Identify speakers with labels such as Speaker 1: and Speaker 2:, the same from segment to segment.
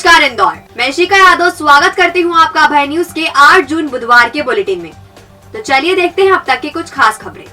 Speaker 1: नमस्कार इंदौर, मैं शिखा यादव स्वागत करती हूँ आपका अभय न्यूज के 8 जून बुधवार के बुलेटिन में। तो चलिए देखते हैं अब तक की कुछ खास खबरें।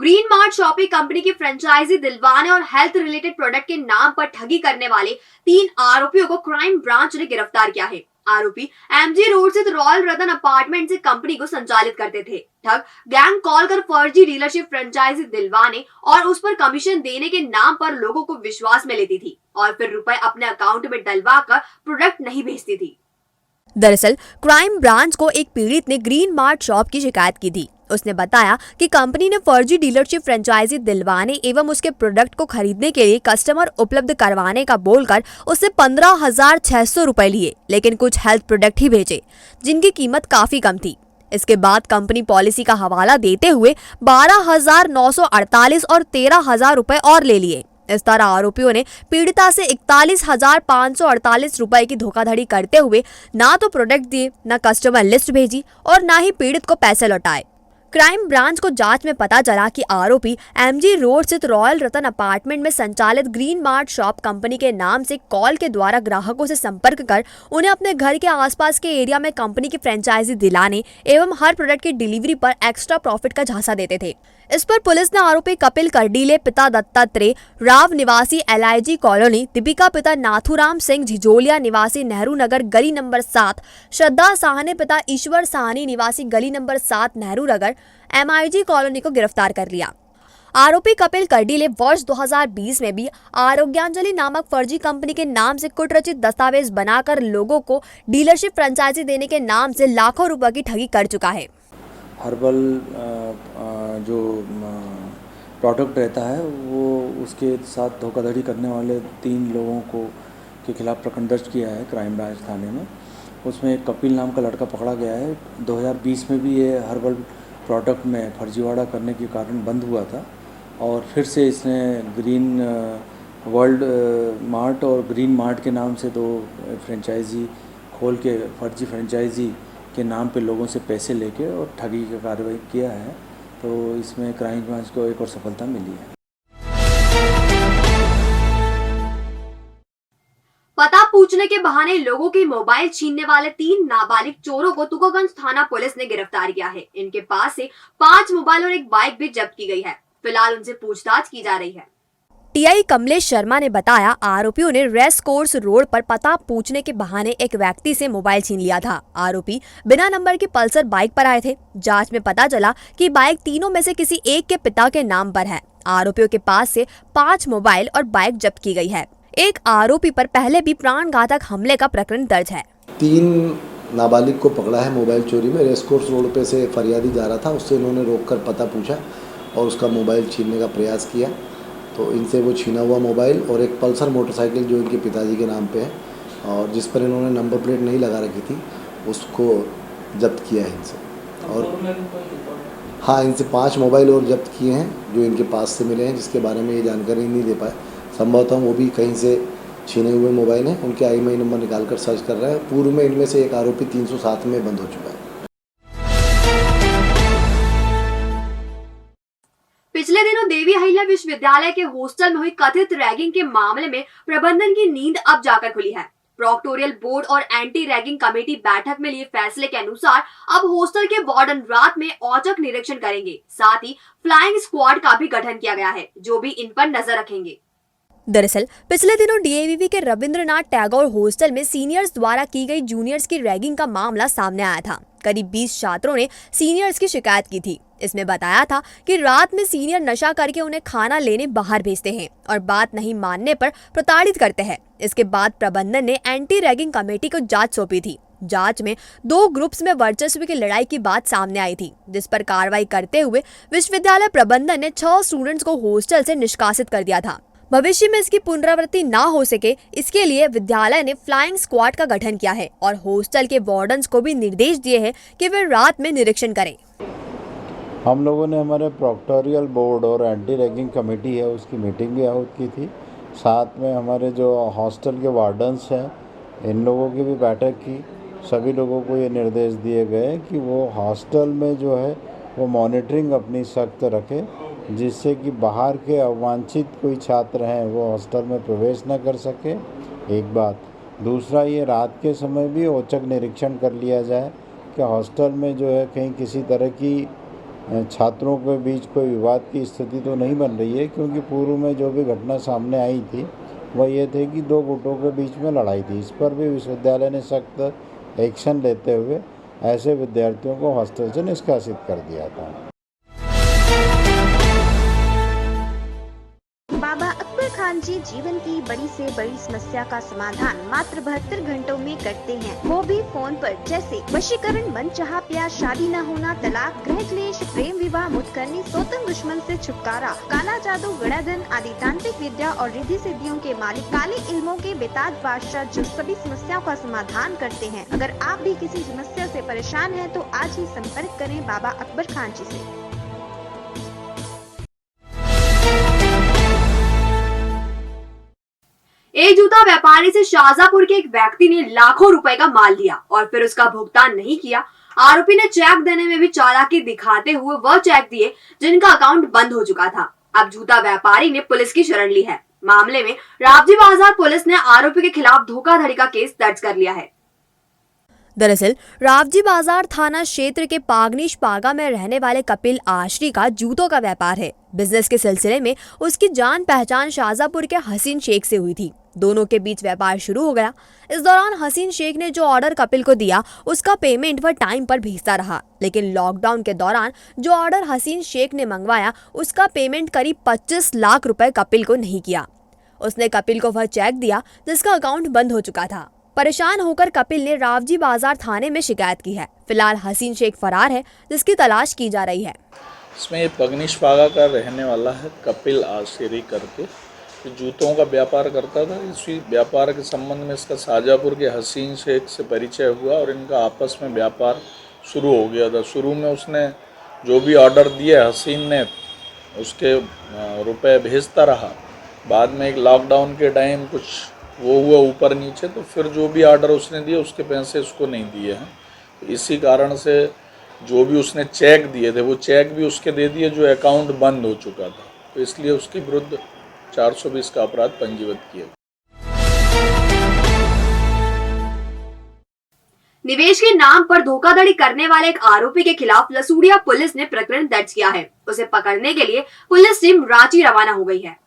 Speaker 1: ग्रीन मार्ट शॉपिंग कंपनी की फ्रेंचाइजी दिलवाने और हेल्थ रिलेटेड प्रोडक्ट के नाम पर ठगी करने वाले 3 आरोपियों को क्राइम ब्रांच ने गिरफ्तार किया है। आरोपी एमजी रोड स्थित रॉयल रतन अपार्टमेंट से कंपनी को संचालित करते थे। ठग गैंग कॉल कर फर्जी डीलरशिप फ्रेंचाइजी दिलवाने और उस पर कमीशन देने के नाम पर लोगों को विश्वास में लेती थी और फिर रुपए अपने अकाउंट में डलवा कर प्रोडक्ट नहीं भेजती थी।
Speaker 2: दरअसल क्राइम ब्रांच को एक पीड़ित ने ग्रीन मार्ट शॉप की शिकायत की थी। उसने बताया कि कंपनी ने फर्जी डीलरशिप फ्रेंचाइजी दिलवाने एवं उसके प्रोडक्ट को खरीदने के लिए कस्टमर उपलब्ध करवाने का बोलकर उससे 15,600 रुपए लिए, लेकिन कुछ हेल्थ प्रोडक्ट ही भेजे जिनकी कीमत काफी कम थी। इसके बाद कंपनी पॉलिसी का हवाला देते हुए 12,948 और 13,000 रुपए और ले लिए। इस तरह आरोपियों ने पीड़िता से 41,548 रुपए की धोखाधड़ी करते हुए ना तो प्रोडक्ट दिए, न कस्टमर लिस्ट भेजी और न ही पीड़ित को पैसे लौटाए। क्राइम ब्रांच को जांच में पता चला कि आरोपी एमजी रोड स्थित रॉयल रतन अपार्टमेंट में संचालित ग्रीन मार्ट शॉप कंपनी के नाम से कॉल के द्वारा ग्राहकों से संपर्क कर उन्हें अपने घर के आसपास के एरिया में कंपनी की फ्रेंचाइजी दिलाने एवं हर प्रोडक्ट की डिलीवरी पर एक्स्ट्रा प्रॉफिट का झांसा देते थे। इस पर पुलिस ने आरोपी कपिल करडीले पिता दत्तात्रेय राव निवासी LIG कॉलोनी, दीपिका पिता नाथुराम सिंह झिझोलिया निवासी नेहरू नगर गली नंबर 7, श्रद्धा साहनी पिता ईश्वर साहनी निवासी गली number 7 Nehru Nagar MIG colony को गिरफ्तार कर लिया। आरोपी कपिल करडीले वर्ष 2020 में भी आरोग्यांजलि नामक फर्जी कंपनी के नाम से कुटरचित दस्तावेज बनाकर लोगों को डीलरशिप फ्रेंचाइजी देने के नाम से लाखों रुपए की ठगी कर चुका है।
Speaker 3: हर्बल जो प्रोडक्ट रहता है वो उसके साथ धोखाधड़ी करने वाले 3 लोगों को के खिलाफ प्रकरण दर्ज किया है क्राइम ब्रांच थाने में। उसमें एक कपिल नाम का लड़का पकड़ा गया है। 2020 में भी ये हर्बल प्रोडक्ट में फर्जीवाड़ा करने के कारण बंद हुआ था और फिर से इसने ग्रीन वर्ल्ड मार्ट और ग्रीन मार्ट के नाम से 2 फ्रेंचाइजी खोल के फर्जी फ्रेंचाइजी के नाम पे लोगों से पैसे लेके और ठगी का कार्रवाई किया है। तो इसमें क्राइम ब्रांच को एक और सफलता मिली है।
Speaker 1: पता पूछने के बहाने लोगों के मोबाइल छीनने वाले 3 नाबालिग चोरों को तुकोगंज थाना पुलिस ने गिरफ्तार किया है। इनके पास से 5 मोबाइल और एक बाइक भी जब्त की गई है। फिलहाल उनसे पूछताछ की जा रही है।
Speaker 2: TI कमलेश शर्मा ने बताया, आरोपियों ने रेस कोर्स रोड पर पता पूछने के बहाने एक व्यक्ति से मोबाइल छीन लिया था। आरोपी बिना नंबर की पल्सर बाइक पर आए थे। जांच में पता चला कि बाइक तीनों में से किसी एक के पिता के नाम पर है। आरोपियों के पास से 5 मोबाइल और बाइक जब्त की गई है। एक आरोपी पर पहले भी प्राणघातक हमले का प्रकरण दर्ज है।
Speaker 4: 3 नाबालिग को पकड़ा है मोबाइल चोरी में। रेस कोर्स रोड पे से फरियादी जा रहा था, उससे इन्होंने रोककर पता पूछा और उसका मोबाइल छीनने का प्रयास किया। तो इनसे वो छीना हुआ मोबाइल और एक पल्सर मोटरसाइकिल जो इनके पिताजी के नाम पे है और जिस पर इन्होंने नंबर प्लेट नहीं लगा रखी थी उसको जब्त किया है इनसे। और हाँ, इनसे 5 मोबाइल और जब्त किए हैं जो इनके पास से मिले हैं, जिसके बारे में ये जानकारी नहीं दे पाए। संभवतः वो भी कहीं से छीने हुए मोबाइल हैं। उनके IMEI नंबर निकाल कर सर्च कर रहे हैं। पूर्व में इनमें से एक आरोपी 307 में बंद हो चुका है।
Speaker 1: पिछले दिनों देवी अहिल्या विश्वविद्यालय के हॉस्टल में हुई कथित रैगिंग के मामले में प्रबंधन की नींद अब जाकर खुली है। प्रोक्टोरियल बोर्ड और एंटी रैगिंग कमेटी बैठक में लिए फैसले के अनुसार अब हॉस्टल के वार्डन रात में औचक निरीक्षण करेंगे। साथ ही फ्लाइंग स्क्वाड का भी गठन किया गया है जो भी इन पर नजर रखेंगे।
Speaker 2: दरअसल पिछले दिनों DAVV के रविंद्रनाथ टैगोर हॉस्टल में सीनियर्स द्वारा की गई जूनियर्स की रैगिंग का मामला सामने आया था। करीब 20 छात्रों ने सीनियर्स की शिकायत की थी। इसमें बताया था कि रात में सीनियर नशा करके उन्हें खाना लेने बाहर भेजते हैं और बात नहीं मानने पर प्रताड़ित करते हैं। इसके बाद प्रबंधन ने एंटी रैगिंग कमेटी को जांच सौंपी थी। जांच में 2 ग्रुप्स में वर्चस्व की लड़ाई की बात सामने आई थी, जिस पर कार्रवाई करते हुए विश्वविद्यालय प्रबंधन ने 6 स्टूडेंट्स को हॉस्टल से निष्कासित कर दिया था। भविष्य में इसकी पुनरावृत्ति ना हो सके, इसके लिए विद्यालय ने फ्लाइंग स्क्वाड का गठन किया है और हॉस्टल के वार्डन्स को भी निर्देश दिए हैं कि वे रात में निरीक्षण करें।
Speaker 5: हम लोगों ने हमारे प्रोक्टोरियल बोर्ड और एंटी रैगिंग कमेटी है उसकी मीटिंग भी आहूत की थी। साथ में हमारे जो हॉस्टल के वार्डन्स हैं इन लोगों की भी बैठक की। सभी लोगों को ये निर्देश दिए गए कि वो हॉस्टल में जो है वो मॉनिटरिंग अपनी सख्त रखें जिससे कि बाहर के अवांछित कोई छात्र हैं वो हॉस्टल में प्रवेश न कर सके, एक बात। दूसरा, ये रात के समय भी औचक निरीक्षण कर लिया जाए कि हॉस्टल में जो है कहीं किसी तरह की छात्रों के बीच कोई विवाद की स्थिति तो नहीं बन रही है, क्योंकि पूर्व में जो भी घटना सामने आई थी वह ये थे कि दो गुटों के बीच में लड़ाई थी। इस पर भी विश्वविद्यालय ने सख्त एक्शन लेते हुए ऐसे विद्यार्थियों को हॉस्टल से निष्कासित कर दिया था।
Speaker 6: बाबा अकबर खान जी जीवन की बड़ी से बड़ी समस्या का समाधान मात्र 72 घंटों में करते हैं, वो भी फोन पर। जैसे वशीकरण, मनचाहा प्यार, शादी न होना, तलाक, गृह क्लेश, प्रेम विवाह, मुतकरनी, सोतन दुश्मन से छुटकारा, काला जादू, गड़ाधन आदि तांत्रिक विद्या और रिद्धि सिद्धियों के मालिक काले इल्मों के बेताज बादशाह जो सभी समस्याओं का समाधान करते हैं। अगर आप भी किसी समस्या से परेशान हैं तो आज ही संपर्क करें बाबा अकबर खान जी से।
Speaker 1: एक जूता व्यापारी से शाहजहांपुर के एक व्यक्ति ने लाखों रुपए का माल लिया और फिर उसका भुगतान नहीं किया। आरोपी ने चेक देने में भी चालाकी दिखाते हुए वह चेक दिए जिनका अकाउंट बंद हो चुका था। अब जूता व्यापारी ने पुलिस की शरण ली है। मामले में रावजी बाजार पुलिस ने आरोपी के खिलाफ धोखाधड़ी का केस दर्ज कर लिया है।
Speaker 2: दरअसल रावजी बाजार थाना क्षेत्र के पागनीश पागा में रहने वाले कपिल आश्री का जूतों का व्यापार है। बिजनेस के सिलसिले में उसकी जान पहचान शाहजहांपुर के हसीन शेख से हुई थी। दोनों के बीच व्यापार शुरू हो गया। इस दौरान हसीन शेख ने जो ऑर्डर कपिल को दिया उसका पेमेंट वह टाइम पर भेजता रहा, लेकिन लॉकडाउन के दौरान जो ऑर्डर हसीन शेख ने मंगवाया उसका पेमेंट करीब 25 लाख रुपए कपिल को नहीं किया। उसने कपिल को वह चेक दिया जिसका अकाउंट बंद हो चुका था। परेशान होकर कपिल ने रावजी बाजार थाने में शिकायत की है। फिलहाल हसीन शेख फरार है, जिसकी तलाश की जा रही है।
Speaker 7: इसमें ये पगनीश पागा का रहने वाला है कपिल आशिरी करके, जो जूतों का व्यापार करता था। इसी व्यापार के संबंध में इसका शाहजहांपुर के हसीन शेख से परिचय हुआ और इनका आपस में व्यापार शुरू हो गया था। शुरू में उसने जो भी ऑर्डर दिए हसीन ने उसके रुपए भेजता रहा। बाद में एक लॉकडाउन के टाइम कुछ वो हुआ ऊपर नीचे, तो फिर जो भी ऑर्डर उसने दिए उसके पैसे उसको नहीं दिए हैं। तो इसी कारण से जो भी उसने चेक दिए थे वो चेक भी उसके दे दिए जो अकाउंट बंद हो चुका था। तो इसलिए उसके विरुद्ध 420 का अपराध पंजीबद्ध किया।
Speaker 1: निवेश के नाम पर धोखाधड़ी करने वाले एक आरोपी के खिलाफ लसूड़िया पुलिस ने प्रकरण दर्ज किया है। उसे पकड़ने के लिए पुलिस टीम रांची रवाना हो गई है।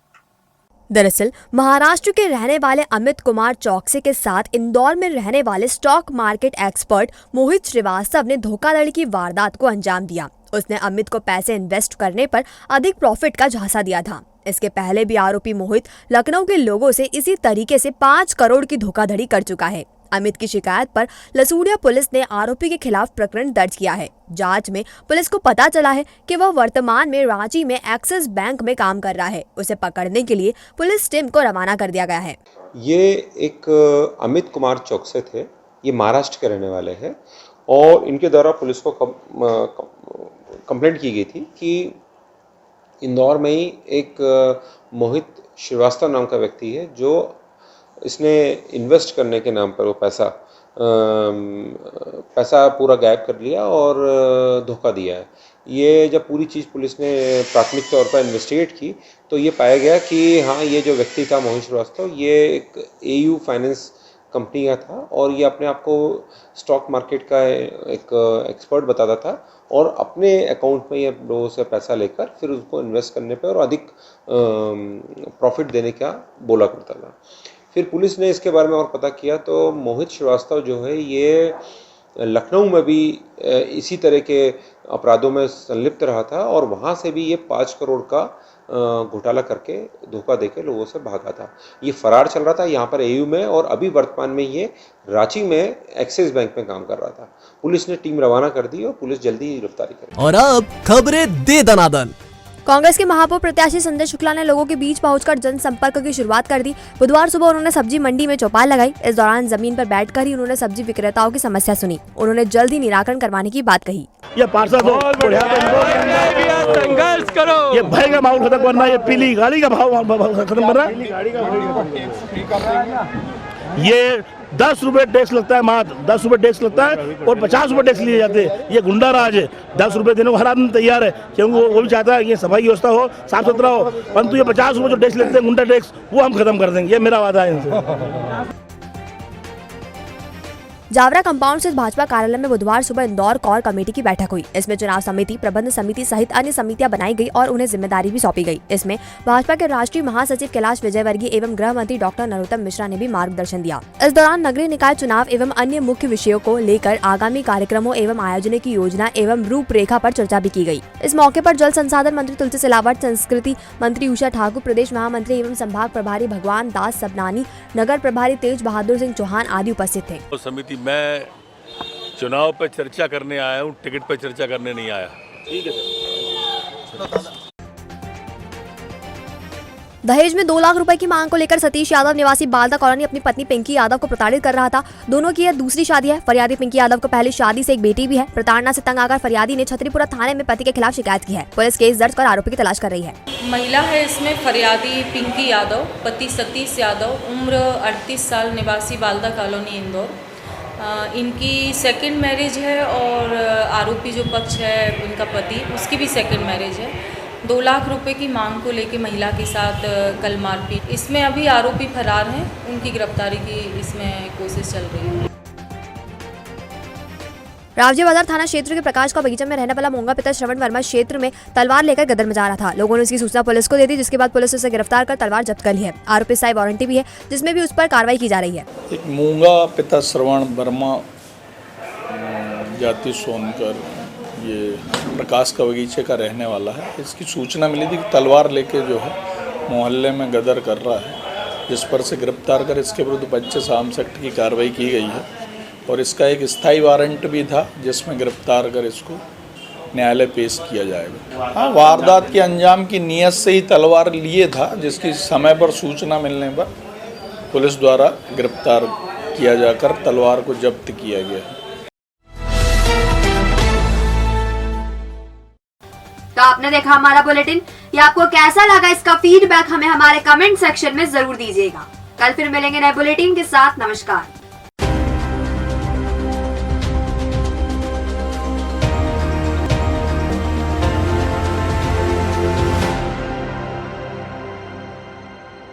Speaker 2: दरअसल महाराष्ट्र के रहने वाले अमित कुमार चौकसे के साथ इंदौर में रहने वाले स्टॉक मार्केट एक्सपर्ट मोहित श्रीवास्तव ने धोखाधड़ी की वारदात को अंजाम दिया। उसने अमित को पैसे इन्वेस्ट करने पर अधिक प्रॉफिट का झांसा दिया था। इसके पहले भी आरोपी मोहित लखनऊ के लोगों से इसी तरीके से 5 करोड़ की धोखाधड़ी कर चुका है। अमित की शिकायत पर लसूड़िया पुलिस ने आरोपी के खिलाफ प्रकरण दर्ज किया है। जांच में पुलिस को पता चला है कि वह वर्तमान में रांची में एक्सिस बैंक में काम कर रहा है। उसे पकड़ने के लिए पुलिस टीम को रवाना कर दिया गया है।
Speaker 8: ये एक अमित कुमार चौकसे थे, ये महाराष्ट्र के रहने वाले हैं और इनके द्वारा पुलिस को कंप्लेंट की गई थी कि इंदौर में ही एक मोहित श्रीवास्तव नाम का व्यक्ति है जो इसने इन्वेस्ट करने के नाम पर वो पैसा पूरा गायब कर लिया और धोखा दिया है। ये जब पूरी चीज़ पुलिस ने प्राथमिक तौर पर इन्वेस्टिगेट की तो ये पाया गया कि हाँ, ये जो व्यक्ति था मोहित श्रीवास्तव ये एक AU फाइनेंस कंपनी का था और ये अपने आप को स्टॉक मार्केट का एक एक्सपर्ट बताता था और अपने अकाउंट में ये लोगों से पैसा लेकर फिर उसको इन्वेस्ट करने पर और अधिक प्रॉफिट देने का बोला करता था। फिर पुलिस ने इसके बारे में और पता किया तो मोहित श्रीवास्तव जो है ये लखनऊ में भी इसी तरह के अपराधों में संलिप्त रहा था और वहाँ से भी ये 5 करोड़ का घोटाला करके धोखा देके लोगों से भागा था। ये फरार चल रहा था यहाँ पर AU में और अभी वर्तमान में ये रांची में एक्सिस बैंक में काम कर रहा था। पुलिस ने टीम रवाना कर दी और पुलिस जल्दी ही गिरफ्तारी करेगी।
Speaker 9: और अब खबरें दे दनादन।
Speaker 2: कांग्रेस के महापौर प्रत्याशी संजय शुक्ला ने लोगों के बीच पहुंचकर जनसंपर्क की शुरुआत कर दी। बुधवार सुबह उन्होंने सब्जी मंडी में चौपाल लगाई। इस दौरान जमीन पर बैठकर ही उन्होंने सब्जी विक्रेताओं की समस्या सुनी। उन्होंने जल्द ही निराकरण करवाने की बात कही।
Speaker 10: ये पार्षद संघर्ष करो, ये भाई का माहौल खत्म करना, ये पीली गाड़ी का भाव खत्म करना, ये 10 रुपए टैक्स लगता है, मात्र 10 रुपए टैक्स लगता है और 50 रुपए टैक्स लिए जाते हैं। ये गुंडा राज है। 10 रुपए देने को हर आदमी तैयार है, क्योंकि वो भी चाहता है कि सफाई की व्यवस्था हो, साफ सुथरा हो, परंतु ये 50 रुपए जो टैक्स लगते हैं गुंडा टैक्स, वो हम खत्म कर देंगे, ये मेरा वादा है इनसे।
Speaker 2: जावरा कंपाउंड स्थित भाजपा कार्यालय में बुधवार सुबह इंदौर कोर कमेटी की बैठक हुई। इसमें चुनाव समिति, प्रबंध समिति सहित अन्य समितियां बनाई गई और उन्हें जिम्मेदारी भी सौंपी गई। इसमें भाजपा के राष्ट्रीय महासचिव कैलाश विजयवर्गीय एवं गृह मंत्री डॉक्टर नरोत्तम मिश्रा ने भी मार्गदर्शन दिया। इस दौरान नगरीय निकाय चुनाव एवं अन्य मुख्य विषयों को लेकर आगामी कार्यक्रमों एवं आयोजन की योजना एवं रूपरेखा पर चर्चा भी की गई। इस मौके पर जल संसाधन मंत्री तुलसी सिलावट, संस्कृति मंत्री उषा ठाकुर, प्रदेश महामंत्री एवं संभाग प्रभारी भगवान दास सबनानी, नगर प्रभारी तेज बहादुर सिंह चौहान आदि उपस्थित थे।
Speaker 11: समिति मैं चुनाव पर चर्चा करने आया हूँ, टिकट पर चर्चा करने नहीं आया। ठीक है सर।
Speaker 2: दहेज में 2 लाख रुपए की मांग को लेकर सतीश यादव निवासी बालदा कॉलोनी अपनी पत्नी पिंकी यादव को प्रताड़ित कर रहा था। दोनों की यह दूसरी शादी है। फरियादी पिंकी यादव को पहली शादी से एक बेटी भी है। प्रताड़ना से तंग आकर फरियादी ने छतरीपुरा थाने में पति के खिलाफ शिकायत की है। पुलिस केस दर्ज कर आरोपी की तलाश कर रही है।
Speaker 12: महिला है इसमें फरियादी पिंकी यादव, पति सतीश यादव, उम्र 38 साल, निवासी बालदा कॉलोनी इंदौर। इनकी सेकंड मैरिज है और आरोपी जो पक्ष है उनका पति, उसकी भी सेकंड मैरिज है। 2 लाख रुपए की मांग को लेकर महिला के साथ कल मारपीट। इसमें अभी आरोपी फरार हैं, उनकी गिरफ्तारी की इसमें कोशिश चल रही है।
Speaker 2: रावजी बाजार थाना क्षेत्र के प्रकाश का बगीचा में रहने वाला मोंगा पिता श्रवण वर्मा क्षेत्र में तलवार लेकर गदर में जा रहा था। लोगों ने इसकी सूचना पुलिस को दे दी, जिसके बाद पुलिस उसे गिरफ्तार कर तलवार जब्त कर ली है। आरोपी साई वारंटी भी है, जिसमें भी उस पर कार्रवाई की जा रही है।
Speaker 7: एक मूंगा पिता श्रवण वर्मा, जाति सोनकर, ये प्रकाश का बगीचे का रहने वाला है। इसकी सूचना मिली थी कि तलवार लेके जो है मोहल्ले में गदर कर रहा है, जिस पर से गिरफ्तार कर इसके विरुद्ध 25 आर्म्स एक्ट की कार्रवाई की गई है और इसका एक स्थायी वारंट भी था, जिसमें गिरफ्तार कर इसको न्यायालय पेश किया जाएगा। हाँ, वारदात के अंजाम की नीयत से ही तलवार लिए था, जिसकी समय पर सूचना मिलने पर पुलिस द्वारा गिरफ्तार किया जाकर तलवार को जब्त किया गया।
Speaker 1: तो आपने देखा हमारा बुलेटिन। ये आपको कैसा लगा, इसका फीडबैक हमें हमारे कमेंट सेक्शन में जरूर दीजिएगा। कल फिर मिलेंगे नए बुलेटिन के साथ। नमस्कार।